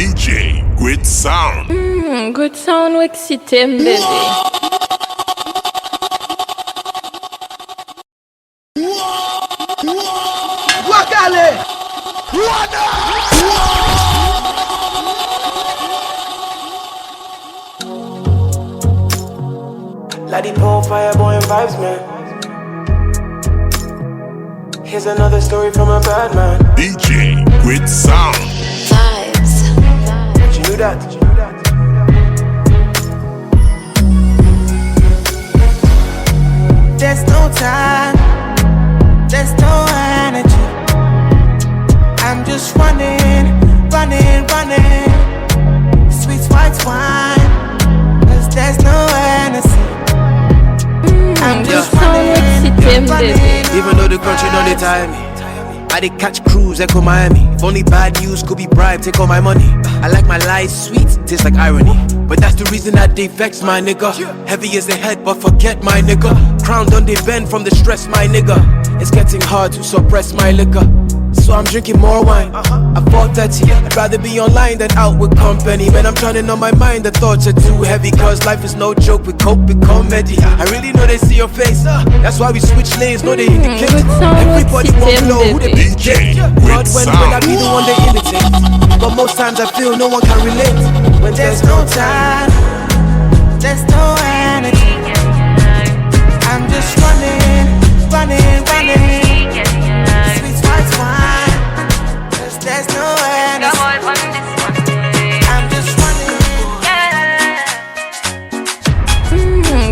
DJ, good sound. Good sound MIXTAPE, baby. Like the pole fire boy and vibes, man. Here's another story from a bad man. DJ, good sound. Vibes. Did you know that? There's no time, there's no energy. I'm just running, running, running. Sweet white wine, 'cause there's no energy. I'm just running, running. Even though the country don't they tire me, I did catch cruise, echo Miami. If only bad news could be bribed, take all my money. I like my lies sweet, tastes like irony. But that's the reason that they vex, my nigga. Heavy is the head, but forget my nigga. Crown done they bend from the stress, my nigga. It's getting hard to suppress my liquor, so I'm drinking more wine. At 4:30, I'd rather be online than out with company. Man, I'm turning on my mind, the thoughts are too heavy. Cause life is no joke, we cope with comedy. I really know they see your face, that's why we switch lanes, no they indicate. Everybody won't know who they DJ, God, good when I sound. be the one they imitate. But most times I feel no one can relate. When There's no time, there's no energy. I'm just running, running, running. Sweet white wine, 'cause there's no energy. I'm just running.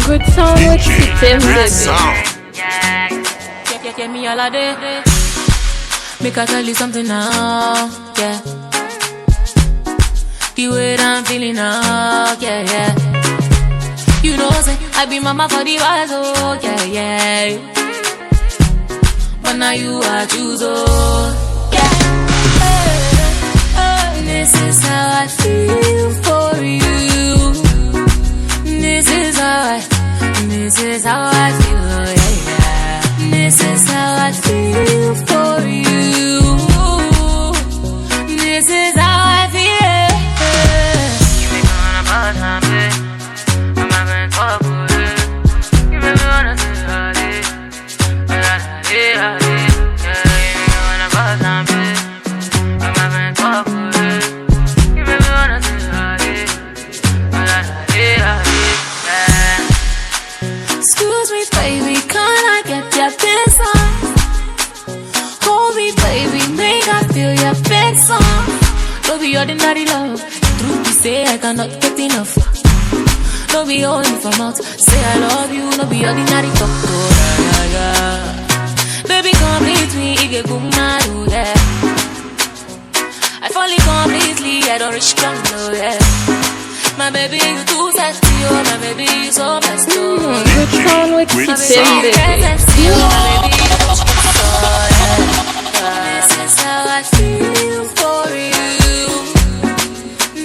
Good sound DJ, MIXTAPE, good baby. sound. Get me all a day. Make I tell you something now, yeah. The way that I'm feeling now, yeah, yeah. You know, say I be mama for the wise, oh, yeah, yeah. But now you are choose, oh, yeah. This is how I feel for you. This is how I feel, oh, yeah, yeah. This is how I feel for you. This is how I feel. You make me wanna pass my bed. I'm having trouble. You make me wanna say howdy. Howdy, howdy. Yeah, you make me wanna pass my bed. I'm having trouble. You make me wanna say howdy. Howdy, howdy. Yeah. Excuse me, baby, can I get your best on? Hold me, baby, make I feel your best on. Don't be ordinary love. Truth be say I cannot get enough. Don't be only for mouth. Say I love you, don't be ordinary talk. Oh, yeah, yeah. Baby, complete me, get good maru, yeah. I fall in completely, I don't reach ground, oh, yeah. My baby, you too sexy, oh, my baby, you so blessed, oh. Good sound MIXTAPE, baby. My baby, you so, yeah. This is how I feel for you.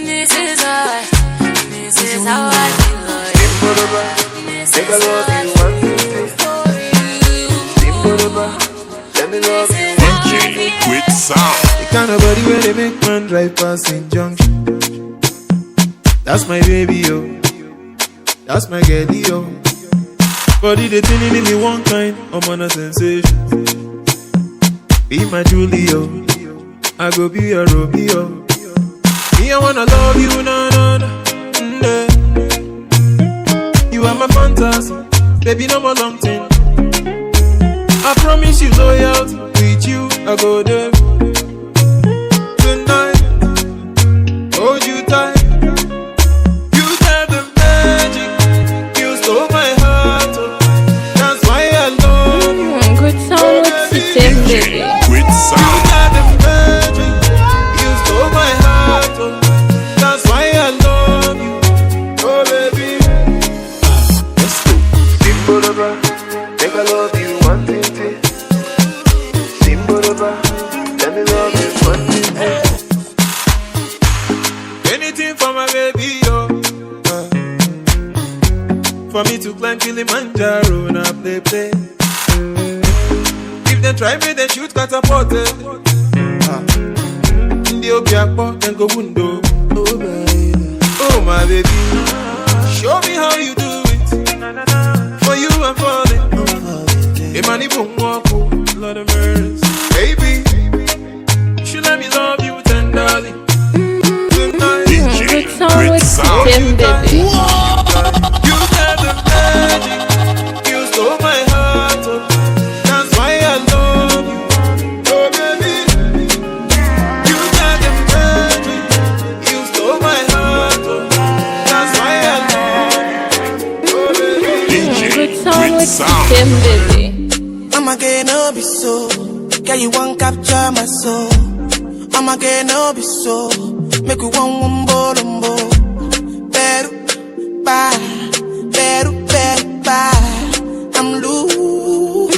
This is how I feel. This is how I feel for you. DJ, good sound. The kind of body where they make man drive past in junction. That's my baby, yo. That's my girlie, yo. Body they tuning in me one kind, I'm on a sensation. Be my Julio, I go be a Romeo. Me, I wanna love you, na na na. You are my fantasy, baby, no more long thing. I promise you loyalty, with you I go there. Tonight, hold you tight. You got the magic, you stole my heart, oh. That's why I love you. Good sound MIXTAPE, baby. Good You sound. got the magic, you stole my heart, oh. That's why I love you, oh baby. Let's go. Simbolaba, make I love you one thing. Simbolaba, let me love you one thing. Anything for my baby, yo. For me to climb Kilimanjaro, now play. If they try me, they shoot catapult. In the Obiakpo, then go window. my baby. Show me how you do it. For you I'm falling. Imani boom walk, Lord of mercy. Baby, you should let me love you tenderly. DJ, great sound. Tim, baby. You got the magic. You stole my heart. Oh. That's why I love you. Oh baby. You got the magic. You stole my heart. Oh. That's why I love you. Oh baby. DJ, Good song great with sound. Tim, baby. I'ma get no be so. Girl, you won't capture my soul. I'ma get no be so. Make you one wumbo lumbo. Beru, bye. Beru, bye. I'm loose.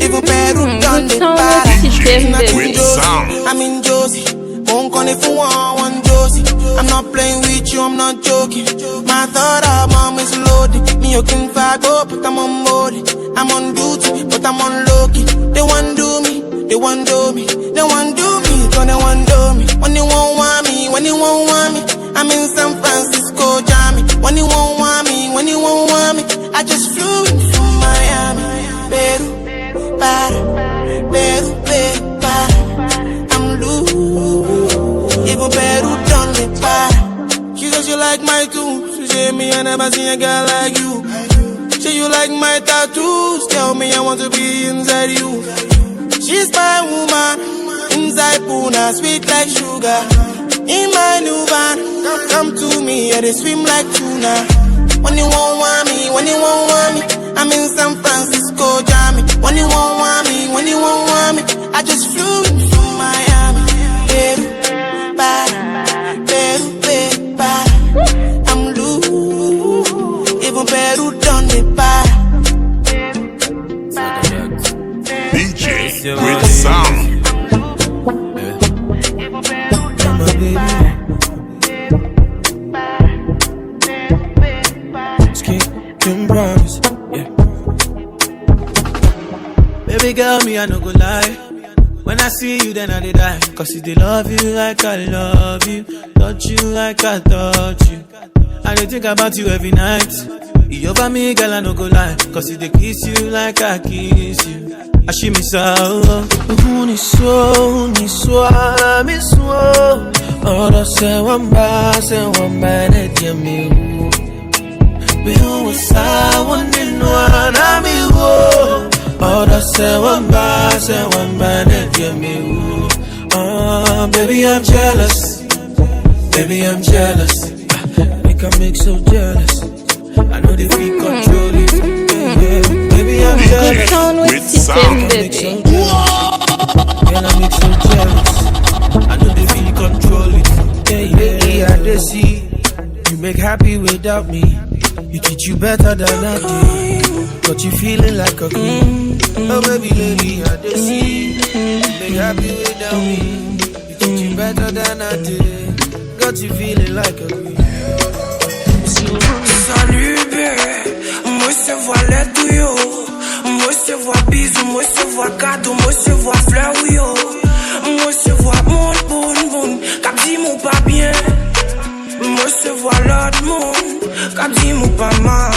Even Peru done the song bye. with Tim, Great baby. sound. I'm in Josie. Won't call if you want one Josie. I'm not playing with you, I'm not joking. My thought of mom is loaded. Me, you can fight up, but I'm on board. I'm on duty, but I'm on low-key. They want do me, they want do me. They want do me, so they want do me. When you won't want me, when you won't want me. I'm in San Francisco, Jammy. When you won't want me, when you won't want me. I just flew in from Miami. Peru, para, Peru, para. I'm loose. Even Peru done me para. She says you like my tunes. She say me I never seen a girl like you. Say you like my tattoos. Tell me I want to be inside you. She's my woman. Inside Puna, sweet like sugar. In my new van, come to me, yeah, they swim like tuna. When you won't want me, when you won't want me. I'm in San Francisco, Jammy. When you won't want me, when you won't want me. I just flew in from Miami. Peru, para, I'm loose. Even Peru done the para. DJ, great sound. Baby girl, me I no go lie. When I see you, then I did die. Cause if they love you like I love you, touch you like I touch you, I dey think about you every night. You over me, girl, I no go lie. Cause if they kiss you like I kiss you, I she miss out. Ni so, mi so. Ora se wamba, ne diami. Be who sa wani no na mi wo. Ora se wamba, ne diami. Baby, I'm jealous. Baby, I'm jealous. Make I make so jealous. I know they feel control it. Baby, I'm jealous. Song with Great sound. Tim, Make so baby. jealous. Girl, I make so jealous. I know they feel control it. Yeah, they see. You make happy without me. You treat you better than I did. Got you feeling like a queen. Oh baby, lady, I they see. You make happy without me. You treat you better than I did. Got you feeling like a queen. Salut bébé, moi se vois les tuyaux. Moi se vois bisous, moi se vois cadeau, moi se vois fleurs, oui yo. Moi se vois bon, cap dit mou pas bien. Moi se vois l'autre monde, cap dit mou pas mal.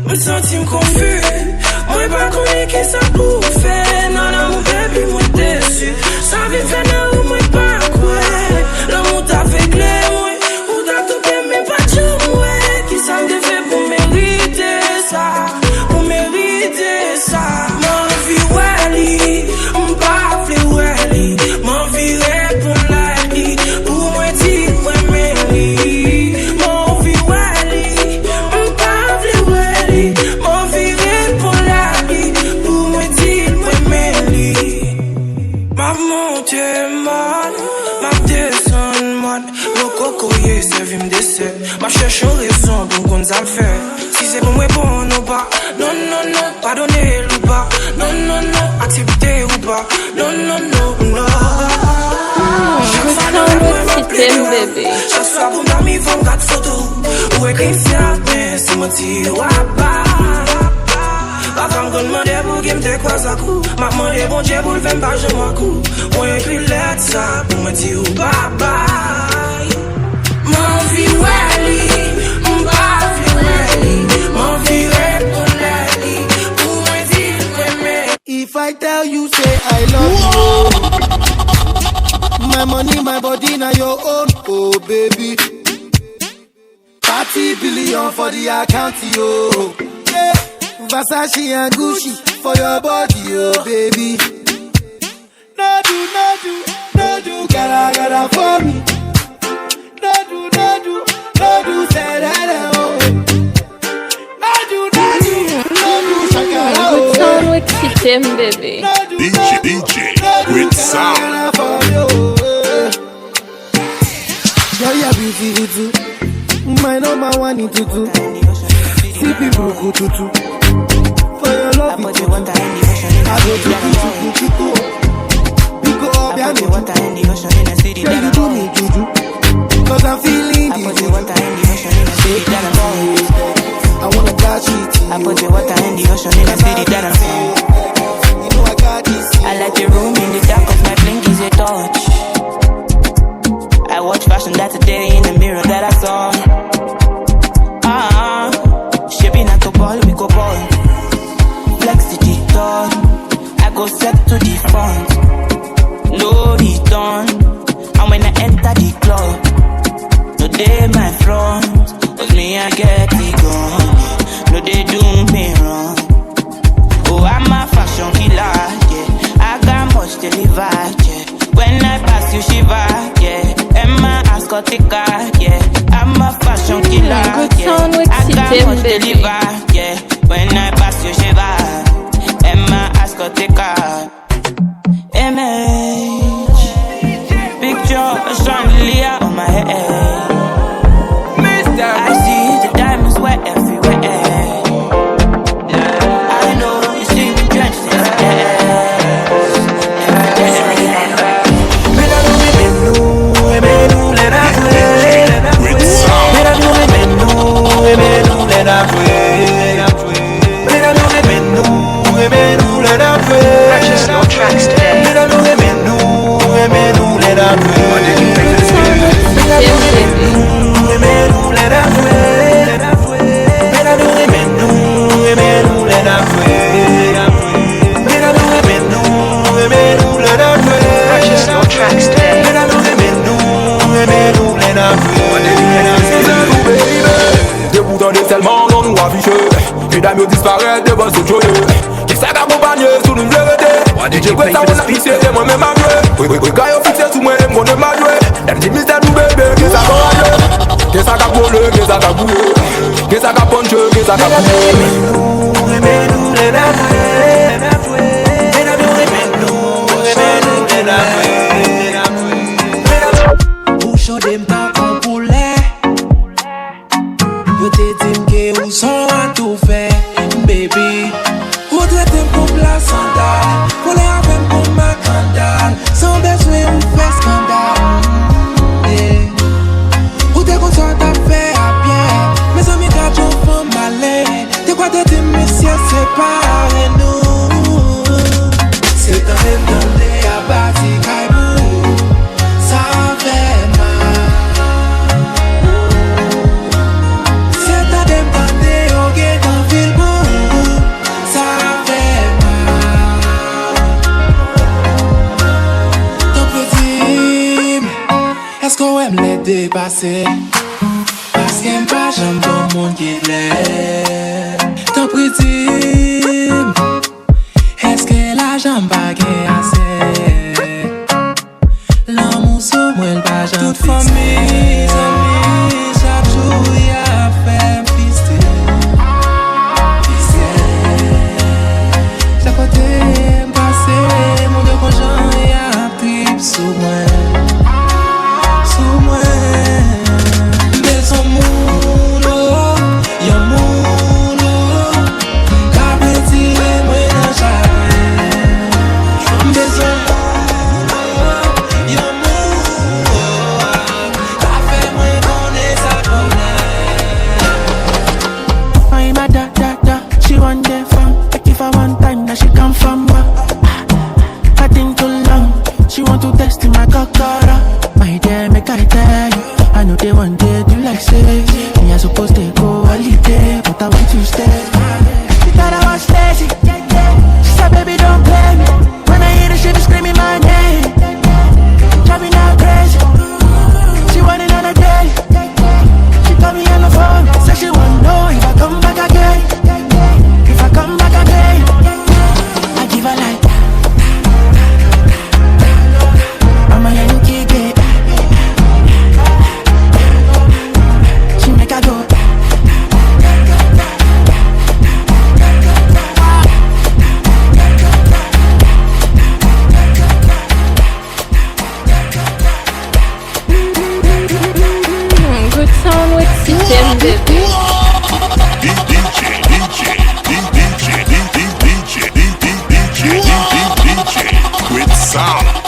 Me sentis confus, moi pas connais qui ça pour faire. Non, non, mon bébé, moi déçu. Ça vit faire là où moi pas quoi. L'amour t'a fait clair, moi. Ou t'as tout bien, mais pas de moi. Qui ça me fait pour mériter ça, pour mériter ça. Mon vie, Wally, m'pas flé Wally. Mon vie, répond la vie, pour moi, dire, moi, Mary. Mon vie, Wally, m'pas flé Wally. Mon vie, répond la vie, pour moi, dire, moi, Mary. Ma montée mal, ma descente mal. Mon coco, yeah, c'est vim décès. Ma cherche une raison pour qu'on s'en fait. Si c'est pour moi bon ou pas, non, non, non, pardonnez ou pas, non, non, non, accepter ou pas, non, non, non, non. Good song with Tim, baby. Chaque soir pour m'amis, font 4 photos. Ou écrire certains, c'est mon tir ou à pas. Papa me demande pour qu'il me décroise à coup. M'a demandé bon Dieu pour le faire pas je m'en coup. Ou écrire lettre ça pour me dire ou bye bye. Mon vie, Wally. My money, my body, now your own, oh baby. 30 billion for the account, yo. Yeah. Versace and Gucci for your body, oh baby. No do, gotta for me. No do, say that, oh. No do, shakara, oh. Good sound with MIXTAPE, baby. DJ, with sound. Girl, you're beautiful too. My number one in tutu. See people go tutu. For your love, I go tutu. Go up, yeah, girl, you do me juju. Cause I'm feeling the juju. I wanna catch it. I put your water in the ocean in the city that I'm from. You know I got this. I like the room in the dark of my blinkies a touch. I watch fashion that today in the mirror that I saw. Shaping at the ball, we go ball. Flex the done. I go set to the front. No return. And when I enter the club, no day my front. Cause me I get the gun. No they do me wrong. Oh, I'm a fashion killer, yeah. I got much to deliver, yeah. When I pass you shiver, yeah. Emma ask her ticker, yeah. I'm a fashion killer, Good sound with yeah. I got MIXTAPE, much to baby. deliver, yeah. When I pass you shiver, Emma ask her ticker. Image, picture of chandelier on my head. I see the diamonds wet everywhere. I know you see me drenched in Purchase your tracks today. Purchase your tracks today. Debout dans les tellement non nous affichés. Mesdames disparaissent devant ce joyeux. Qui s'est accompagné sous une vérité. J'ai quoi ça on a pissé et moi-même à jouer. Oui, quand y'a fixé sous moi, mon aime à jouer. Dans le mystère nous bébé, qu'est-ce ça va aller. Qu'est-ce ça va voler, qu'est-ce ça va bouler. Qu'est-ce ça va puncher, qu'est-ce ça va bouler. Bouchon dem ta kon poulet. Yo te dim ke ou son a tout fait, baby. Ou traite m pou pla sandal. Pou le avem pou ma kandal. Sans besoin ou fè skandal. Ou te kon sort a fè a bien. Mes amis kajon fon malè. Te kwa te dim monsieur separe nous. C'est un même dans les abati kaibou. Ça fait mal. C'est un dem tande au gay dans ville bon. Ça fait mal. Ton petit, est-ce qu'on aime les dépasser? Parce qu'elle pas j'aime bon monde qui l'est. Ton petit, est-ce que la jambe pas assez? L'amour sous moi le pas j'en toute famille, amis, chaque jour y'a fait pister. Chaque côté passé, mon deux conjoints y'a trip sous moi. Sous moi. Mais son monde, y'a monde. Qu'a petit moi dans chagrin. Mais son monde, y'a monde. Qu'a fait moi system, baby. DJ with sound.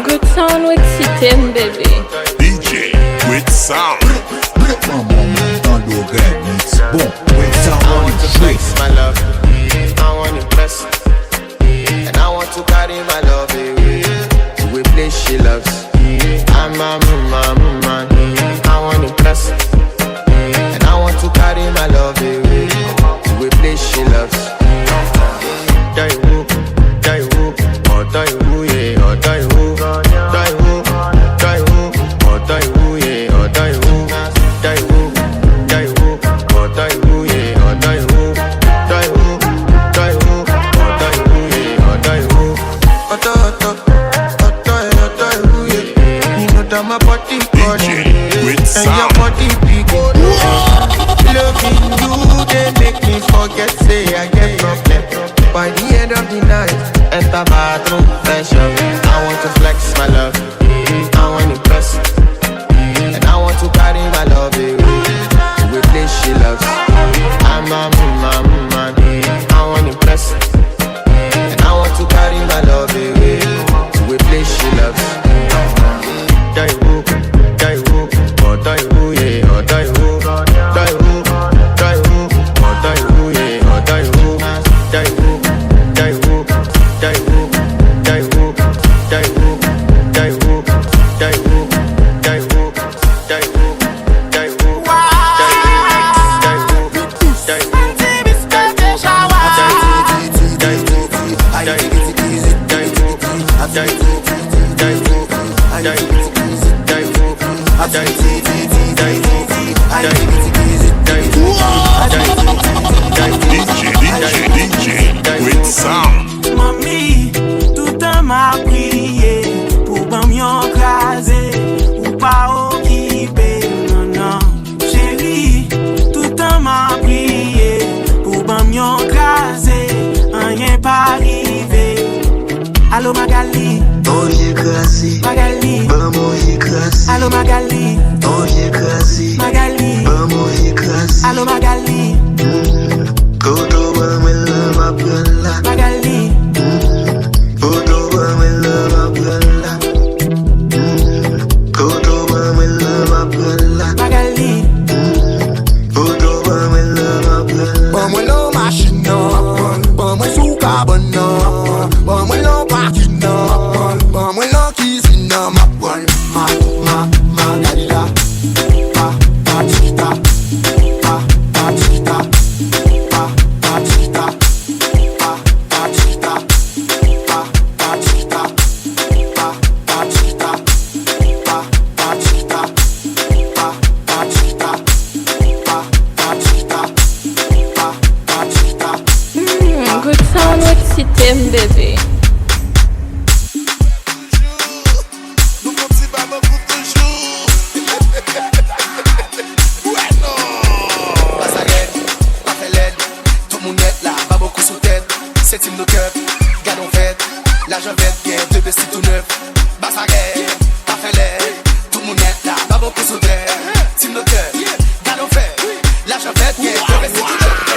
Good sound with system, baby. DJ with sound. I want to flex my love, I want to impress, and I want to carry my love away to a place she loves. I'm a man, I want to impress, and I want to carry my love away to a place she loves. Die who, oh die who, yeah, oh die who, die who, oh die who, yeah, oh die who, die who, oh die who, yeah, oh die who, die who, oh die who, yeah, oh die who, oh die who, yeah. You know that my body DJ with and your sound. body big. Loving you, they make me forget, say I get problem. By the end of the night, enter bathroom, fresh up. I want to flex my love, I want to impress, and I want to carry my love away to a place she loves. I'm a man, I want to impress, and I want to carry my love away to a place she loves. Die who, oh die who, yeah, oh die who, die who, oh die who, yeah, oh die who, die who, die who, die who, die who, die who, die who, die who, die who, die who, die who, DJ with sound. Mami, tout an m'a prié pour ban m'yon krasé ou pas occupé, non, non. Chérie, tout an m'a prié pour ban m'yon krasé, rien pas arrivé. Allô Magali, oh j'ai crassé, Magali, maman j'ai crassé, allô Magali, oh j'ai crassé, Magali, maman j'ai crassé, allô Magali, Koto maman la ma prend Magali, Koto maman la ma prend Koto maman la ma prend Magali. Koto maman la ma prend. Bon moi la machine bon moi sous carbone bon moi la parking bon moi la cuisine ma Là je vais bien, deux besties tout neuf. Bassagay, pas fait l'air. Tout le monde est là, pas beaucoup sous terre. Team de cœur, galon fait. Là je vais bien, deux besties tout neuf.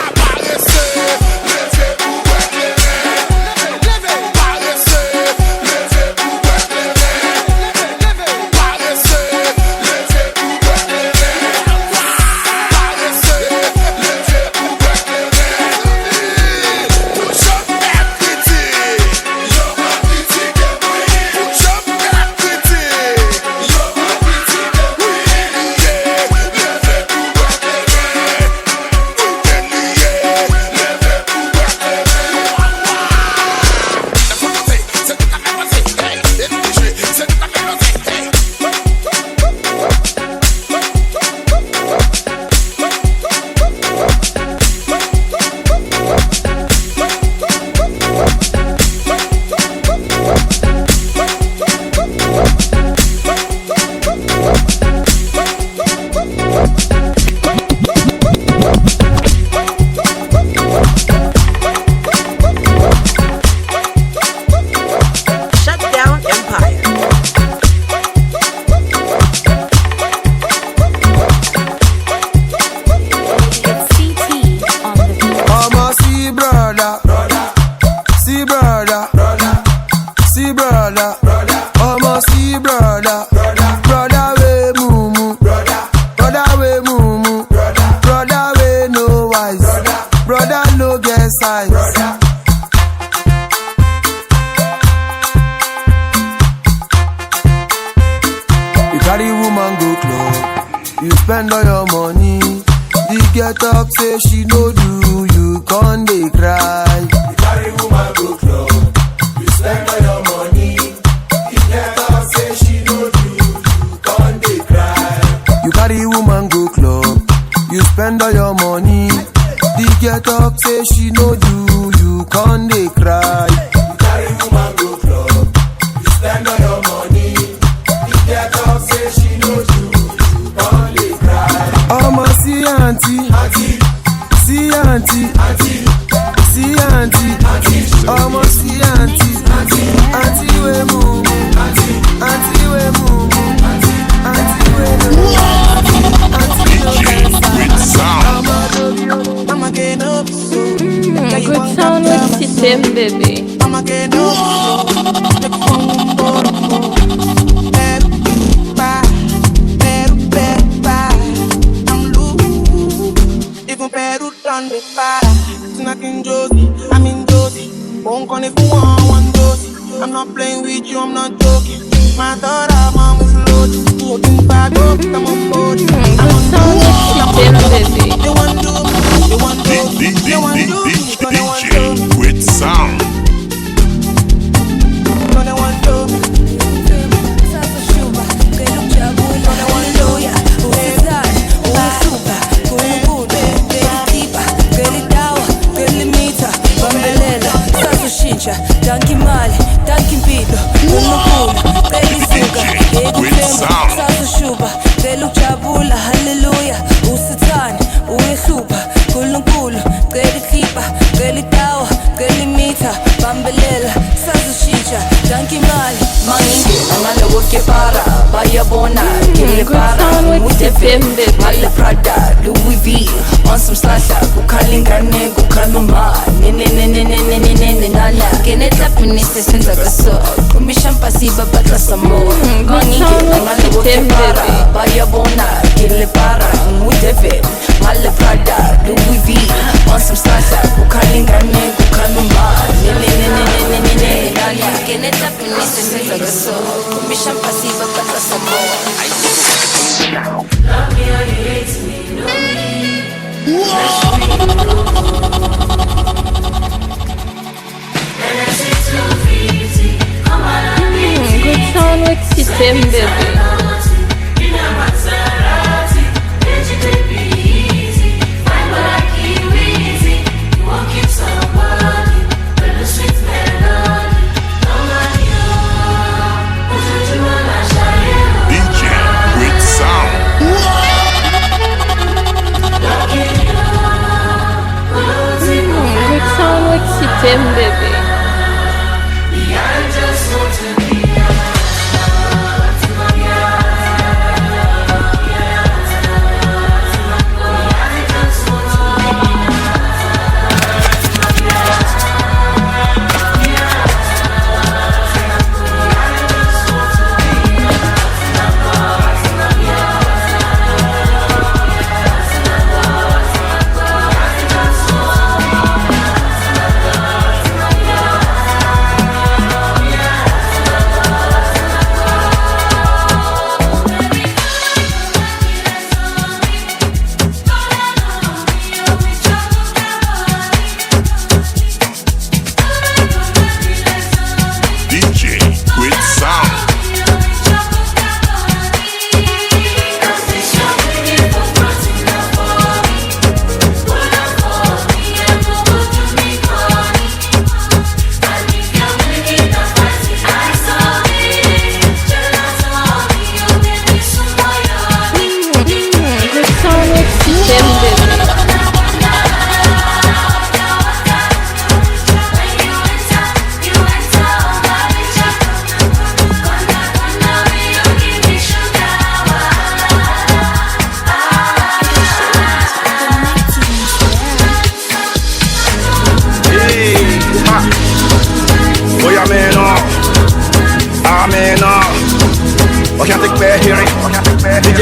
Baby.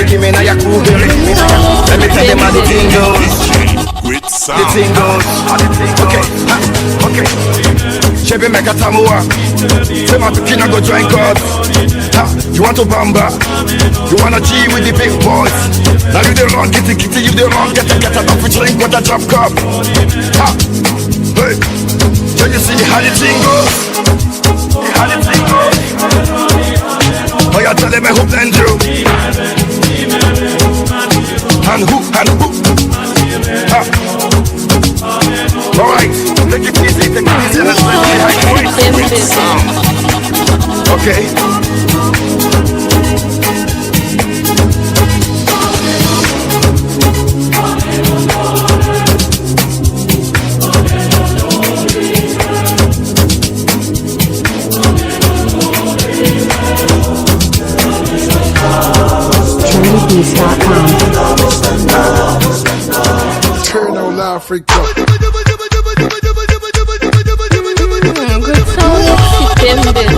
take him in a your crew, baby. Let me tell them how the thing goes. The thing goes. Okay, okay. Chevy make a tamua. Say my pikin go join God. You want to bamba? You wanna G with the big boys? Now you the wrong, kitty, you the wrong, get a don't drink with a drop cup. Hey, can you see how the thing goes? How the thing goes? Oh, you tell them who blend you. And who? Alright, take it easy, and let's make it okay. Turn on Africa. Good sound system, baby.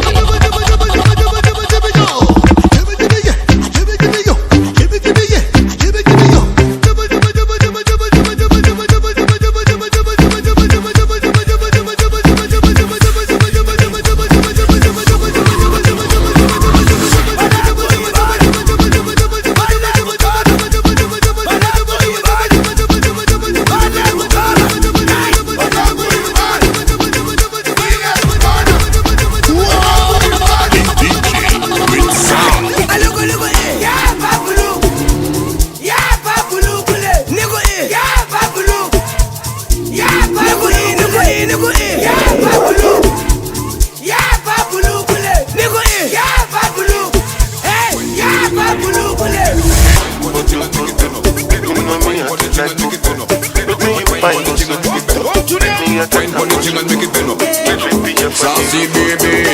Saucy baby,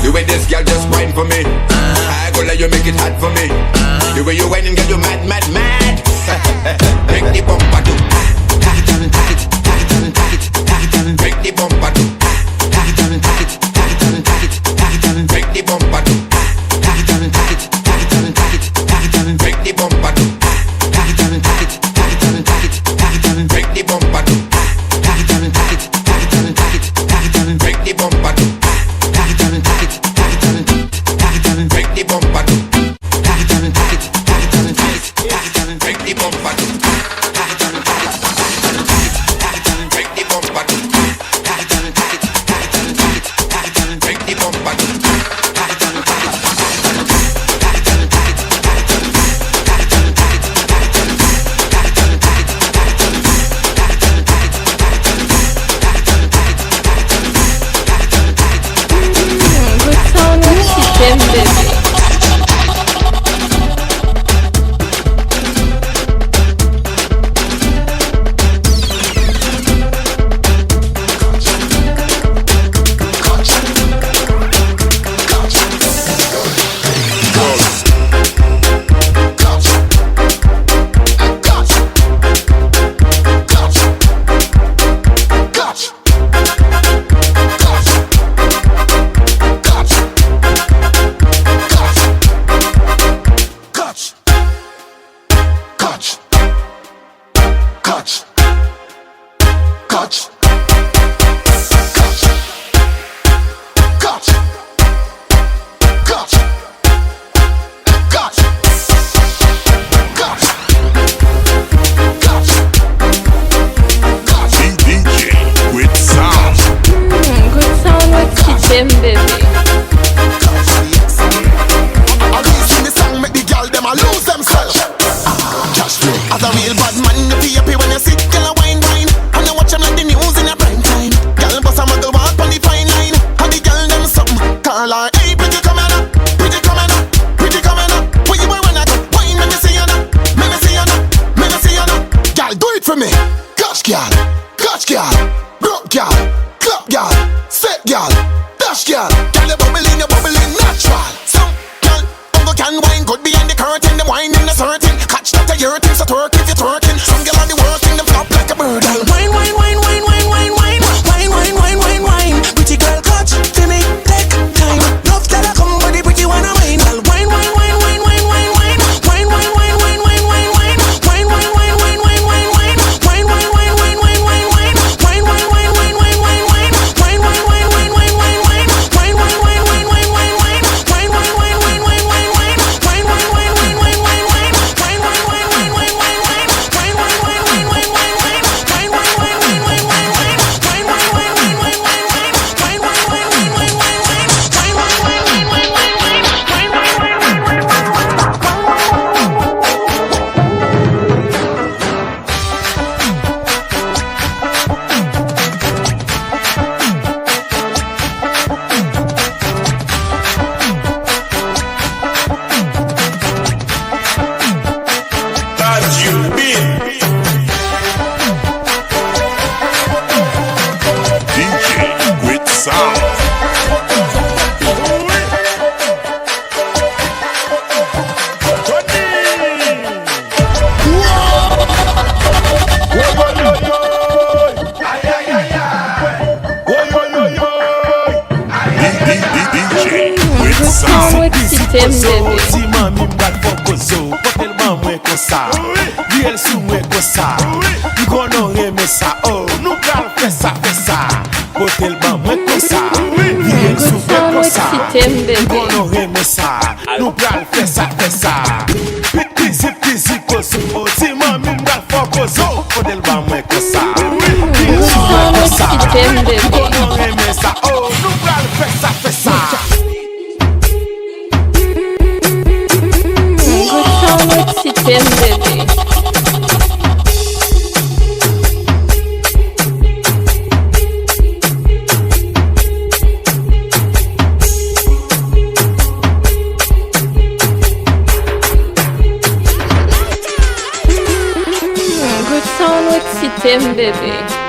the way this girl just whine for me, I go let you make it hot for me. The way you whine and get you mad. Make the bumper do, tack it on, tack it on. Make the bumper do, tack it on, tack it on. Make the bumper do, tack it on, tack it on. Make the bumper do, tack it on, tack it on. Make the bumper do, tack it on, tack it on. Make the bumper do, tack it on, tack it on. Make the bumper do, tack it on, tack it on. Make the bumper do, tack it on, tack it on. Make the bumper do, tack it on, tack it on. Make the bumper do, tack it on, tack it Good sound system, baby. Wine, wine, wine, wine, wine, wine, wine, wine, wine, wine, wine, wine, wine, DJ with Good sound. song with system, baby. Si mami m'bral fokozo, potelman mwen konsa. Riel sou mwen konsa. M'konon reme sa, oh, nou pral fè sa. Potelman mwen konsa. Riel sou Good mwen song with konsa. system, baby. M'konon reme sa, nou pral fè sa. Pisi koso, si mami m'bral fokozo, potelman mwen konsa. Riel sou mwen konsa. System, baby. M'konon reme sa, oh, nou pral fè sa. Good song with system, baby. Good song with system, baby.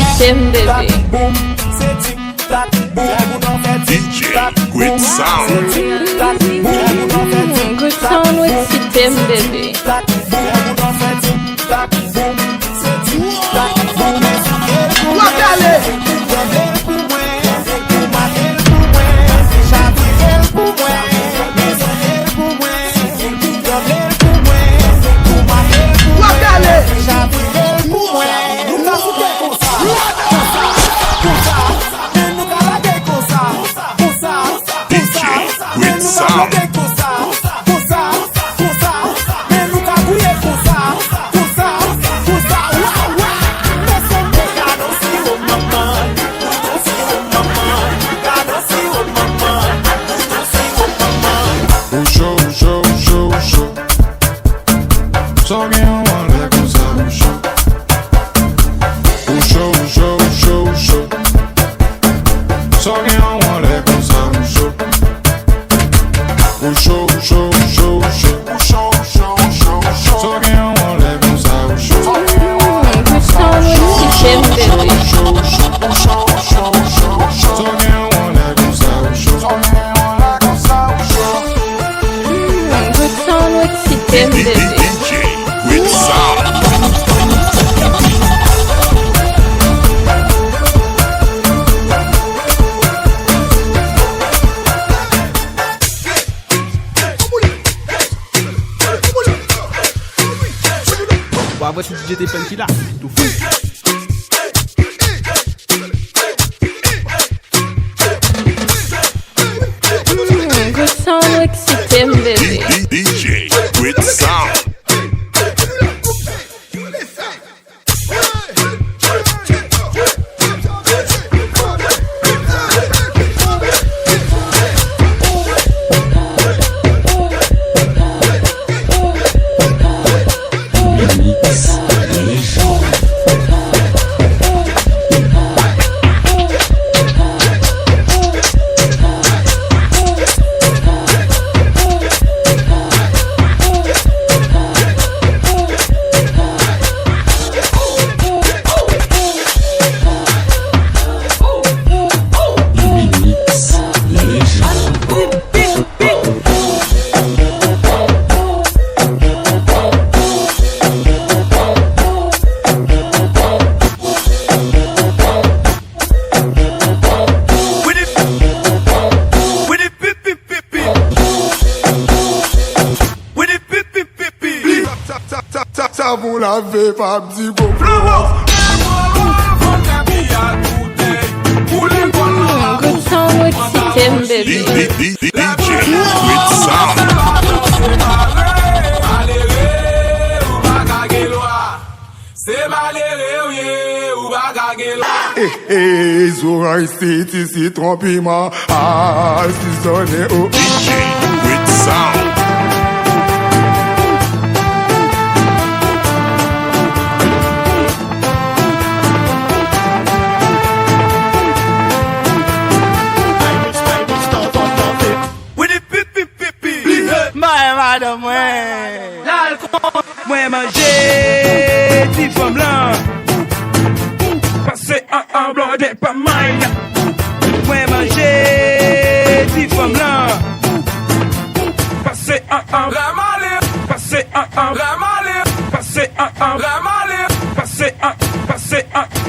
System, baby. DJ with sound. Good sound with system, baby. DJ with sound. MIXTAPE, baby. DJ with sound. Bah, voici DJ Stephen qui l'a, tout fou. Good sound MIXTAPE, baby. DJ with sound. Ça vous l'avez pas dit beaucoup. Good sound MIXTAPE, baby. DJ with sound. Les oreilles c'est trompiment. Ah, si sonné au DJ with sound. Madame, l'alcool, moi manger, petit femme là. Passer un blanc des pas mal. Moi manger, petit femme là. Passer un vrai malin. Passer un vrai malin. Passer un vrai malin. Passer un vrai malin.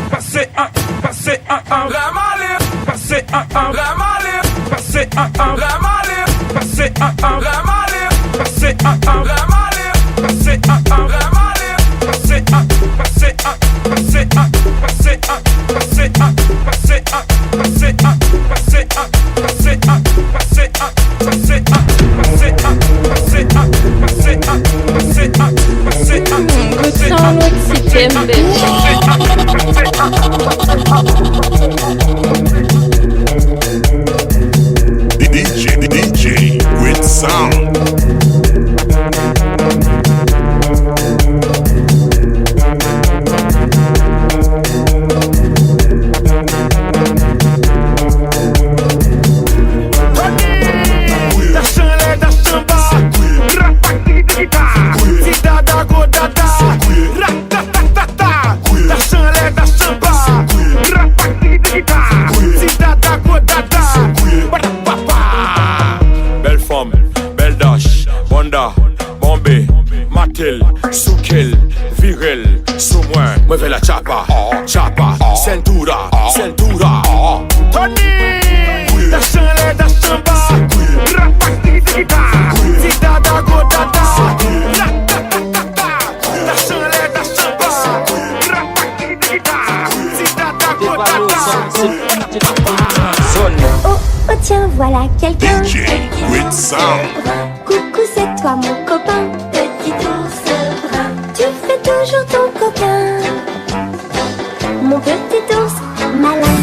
Passer un vrai malin. Passer un vrai malin. Passer un vrai malin. Passez un vrai malin, passez un vrai malin, passez un, passez un, passez un, passez un, passez un, passez un, passez un, passez un, passez un, passez un, passez un, passez un, passez un, passez un, passez un, passez un. Good sound MIXTAPE, baby. DJ with sound. Soukil, viril, sous moi, moi vais la chapa, chapa, cintura, cintura. Tony, da chanle, da chamba, rapaki de guitar, si dada go dada, da chanle, da chamba, rapaki de guitar, si dada go dada. Oh, oh tiens, voilà quelqu'un. DJ with sound. Coucou, c'est toi mon copain. Petit ours brun, tu fais toujours ton copain. Mon petit ours malin.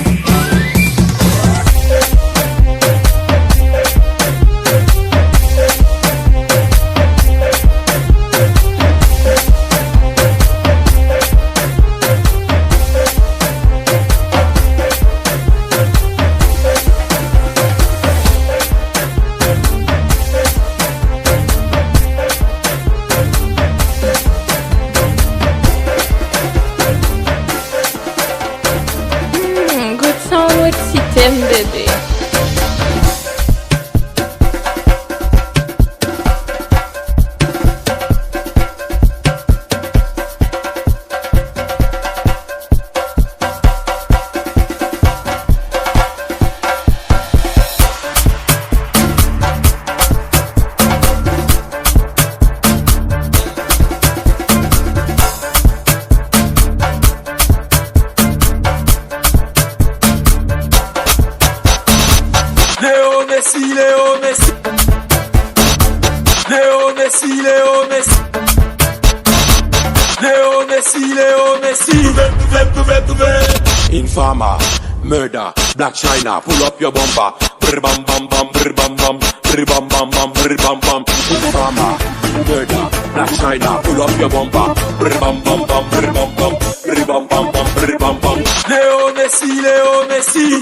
Messi, Léo Messi. Léo Messi, Léo Messi. Infama, murder, Black China, pull up your bumper. Brr bam bam bam, brr bam bam, brr bam bam bam, brr bam bam. Infama, murder, Black China, pull up your bumper. Brr bam bam bam, brr bam bam, brr bam bam bam, brr bam bam. Léo Messi, Léo Messi.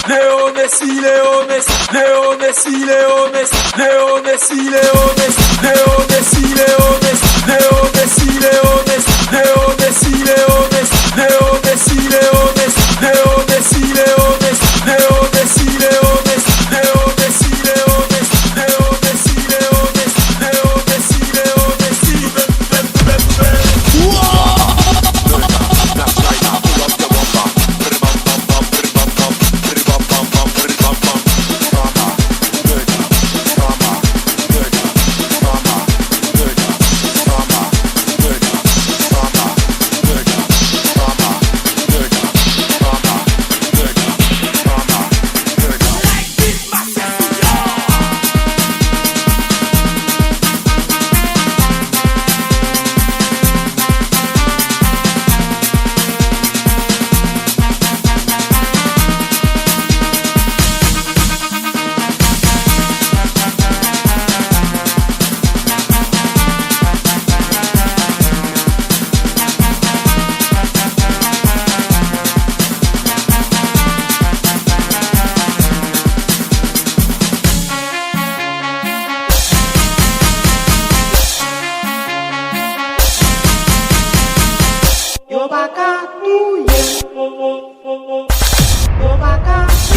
Léo Messi, Léo Messi. Léo Messi, Léo Messi. Léo Messi, Léo Messi. Léo Messi, Léo Messi. Léo Messi, Léo Messi. Léo Messi, Léo Messi. Léo Messi, Léo Messi. Léo Messi, Léo Messi. Léo Messi, Léo Messi. Léo Messi, Léo Messi. Léo Messi, Léo Messi. Léo Messi, Léo Messi.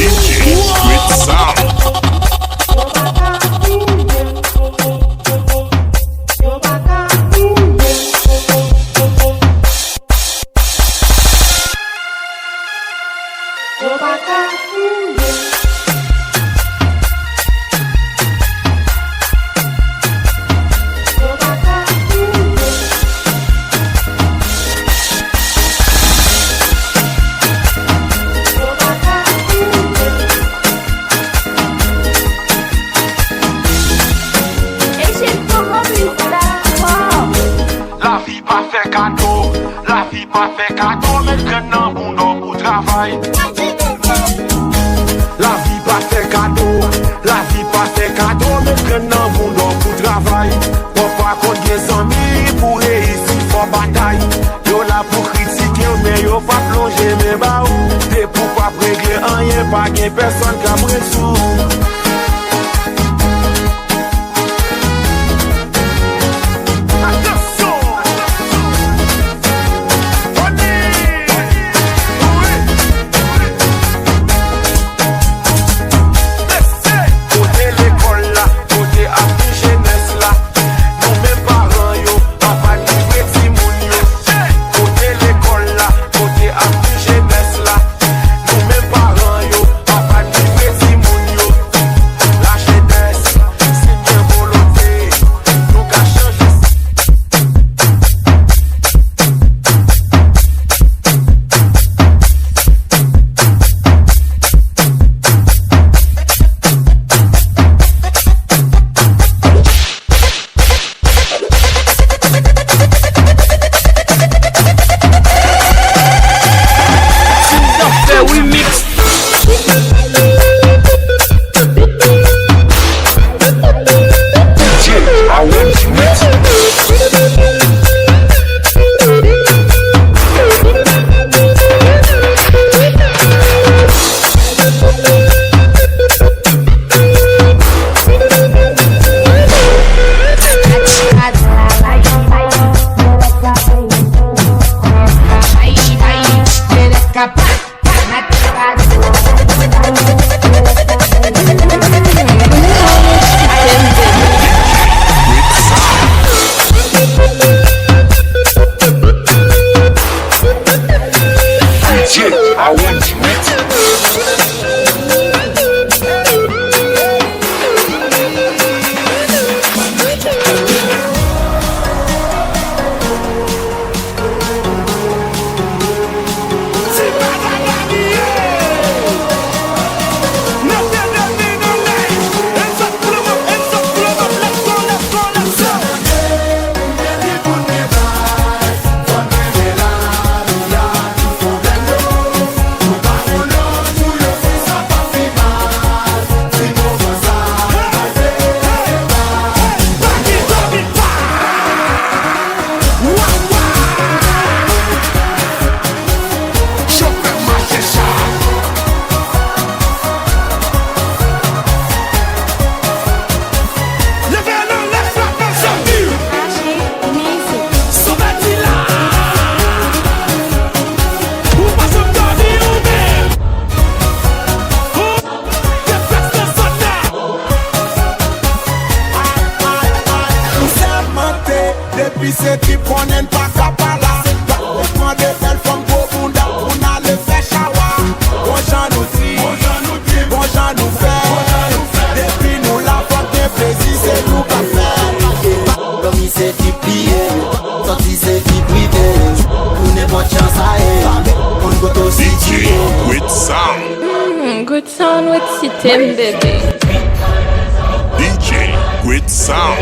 DJ with sound. La vie pas fait cadeau, la vie pas fait cadeau, mais maintenant bon nom pour travail. La vie pas fait cadeau, la vie pas fait cadeau, mais maintenant bon nom pour travail. Papa compte des amis pour réussir, faut bataille. Yo là pour critiquer, mais yo pas plonger mes baou. T'es pour pas régler rien, pas qu'il personne qui a pris sous. Baby c'est type qu'on n'aime pas ça par là. Prends des belles femmes gros bunda, on a le fait chawa. Bon j'en nous dit, bon j'en nous fait. Depuis nous la femme des plaisirs, c'est nous qu'à faire. Comme c'est type plié, sorti c'est type privé. Pour n'importe chance à elle, on go to DJ with sound. Good sound with Sitem, baby. DJ with sound.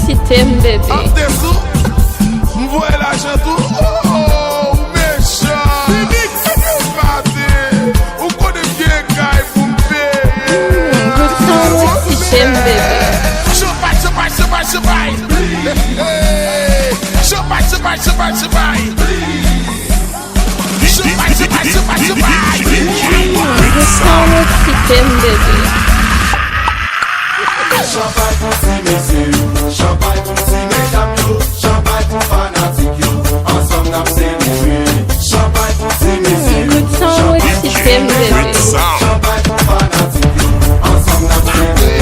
Sitem, baby. M'voye l'argent tout. Oh, méchant. Ou connaît bien Guy pour m'payer. Good sound with Sitem, baby. Champagne. Champagne. Good sound with Sitem, baby. Champagne pour si messieurs, champagne pour si mesdames yo, champagne pour fanatiques yo, ensemble n'a célébré. Champagne pour si messieurs, Good sound with Sitem, baby. champagne pour fanatiques yo, ensemble n'a célébré.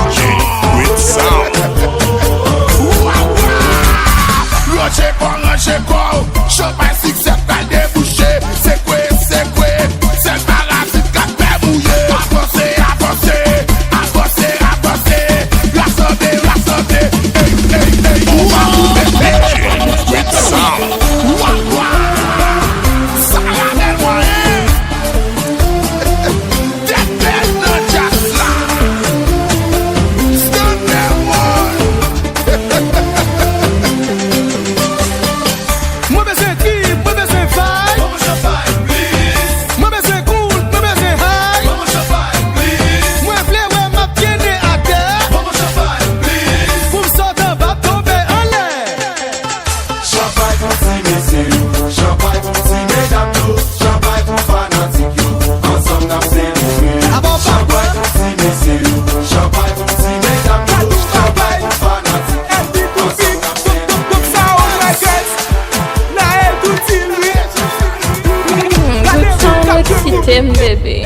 DJ with sound. Roger quoi, champagne succès pas débouché. C'est quoi, c'est parasite qui a fait mouiller. Avancez, la santé, hey, on va vous mettre. With sound. Ça la belle moyenne. That belle not just là. Stand there, boy. Moi besoin trip, moi besoin fight. Moi besoin cool, moi besoin high. Moi vle ouais m'a pied à terre. Pour me sortir pas tomber en l'air. Champagne pour si messieurs, champagne pour si mesdames yo, champagne pour fanatiques yo, ensemble n'a célébré. Champagne pour si messieurs, champagne pour si mesdames yo, champagne pour fanatiques yo, ensemble n'a célébré. Comme ça on la guette. Na elle tout il lui. Good sound with Sitem, baby.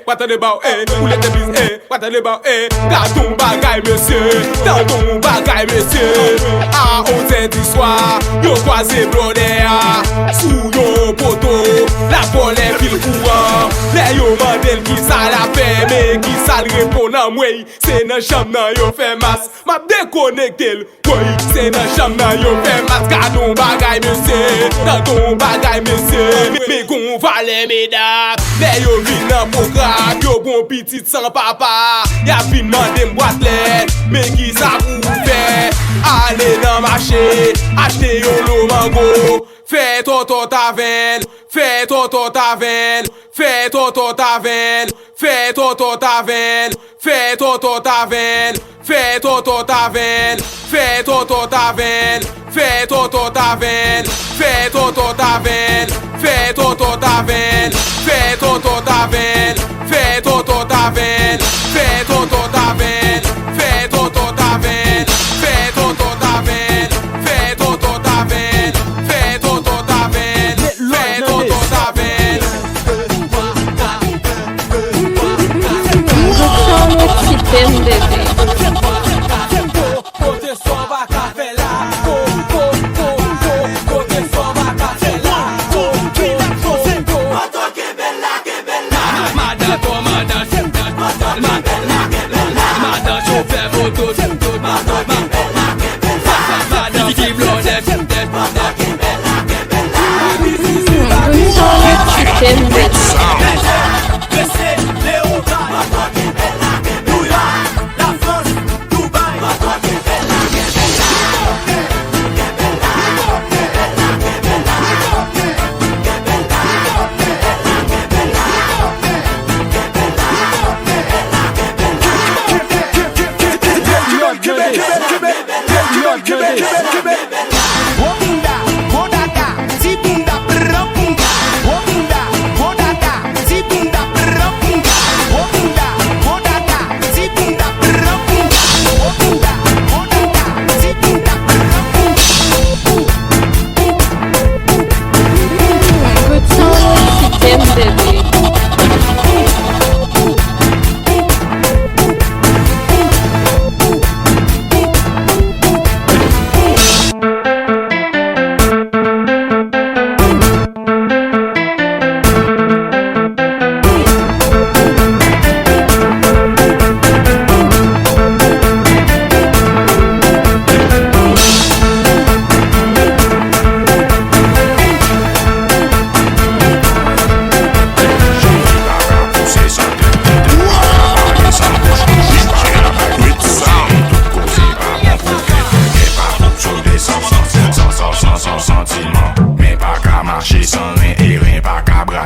What the about, who let the biz, what the about, dans ton bagay, monsieur, dans ton bagay, monsieur. Ah, on t'est dit soir, yo croisé blonnéa, sous yon poteau, la volée pile courant. Les yo mandel qui ça la fait, mais qui ça le répond en moi, c'est dans chambre nan yo fait masse, m'a déconnecté, oui, c'est dans chambre nan yo fait masse, car ton bagay, monsieur, dans ton bagay, monsieur, mais qu'on va les mesdames, les yo vin nan programme, yo bon petit sans papa, y'a fin mandé m'boîte lettre, mais qui ça vous fait, allez dans marché, acheter yon lo mango, fais tonton tavel, fais tonton tavel, fais tonton tavel, fais tonton tavel, fais tonton tavel, fais tonton tavel, fais tonton tavel, fais tonton tavel, fais tonton tavel, fais tonton tavel, fais tonton tavel, fais tonton tavel, fais tonton tavel, fais tonton tavel, fais tonton tavel, fais tonton tavel, fais tonton tavel.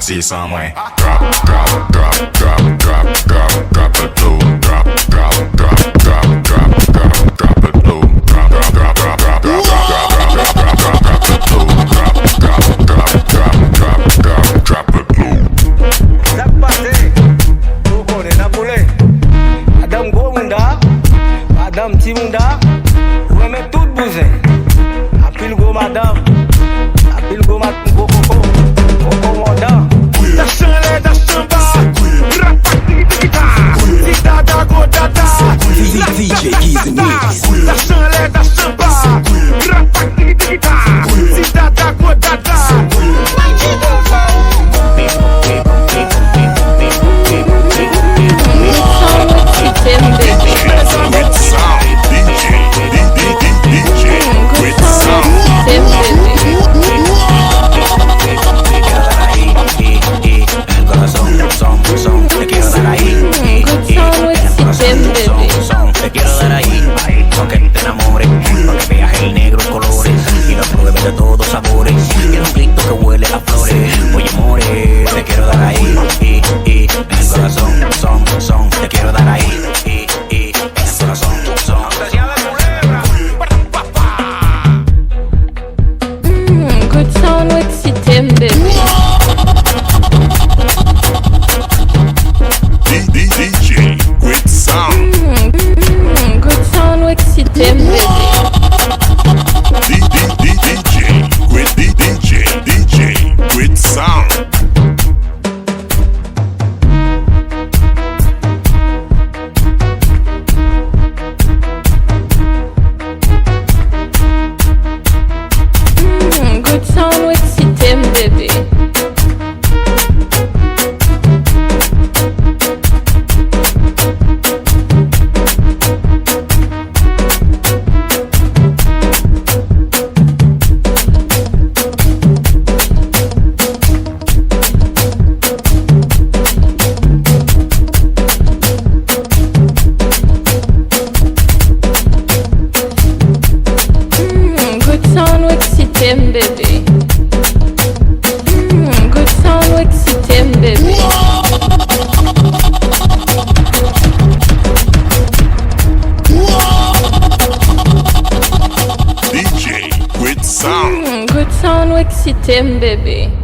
assis sans moi. Drop, drop, drop, drop, drop, drop, drop it low. Drop, drop, drop, drop, drop, drop, drop it low. Drop, drop, drop, drop, drop, drop, drop, drop, drop, drop, drop it low. Drop, drop, drop, drop, drop, drop, drop it low. Zak pase, tu connais na poulet. Adam go munda, Adam ti munda, ouais mais tout bousé. Apil go madame, apil go mat go coco, coco moda. Da chanle da chamba, rapa tiki si dada go dada. DJ Easy Mix. Da chanle da chamba, rapa tiki si dada go dada. With sound, DJ, with sound. Te quiero dar ahí, te quiero dar ahí, pa' que te enamores, pa' que veas el negro en colores y lo pruebes de todos sabores. Quiero un grito que huele a flores. Oye more, te quiero dar ahí, en el corazón, son, te quiero dar ahí, en el corazón, son. Good sound with Sitem, baby. DJ, with sound. Good sound with Sitem, baby. DJ, with sound. Good sound with Sitem, baby. Good sound with Sitem, baby. Good sound with Sitem, baby. DJ, with sound. Good sound with Sitem, baby.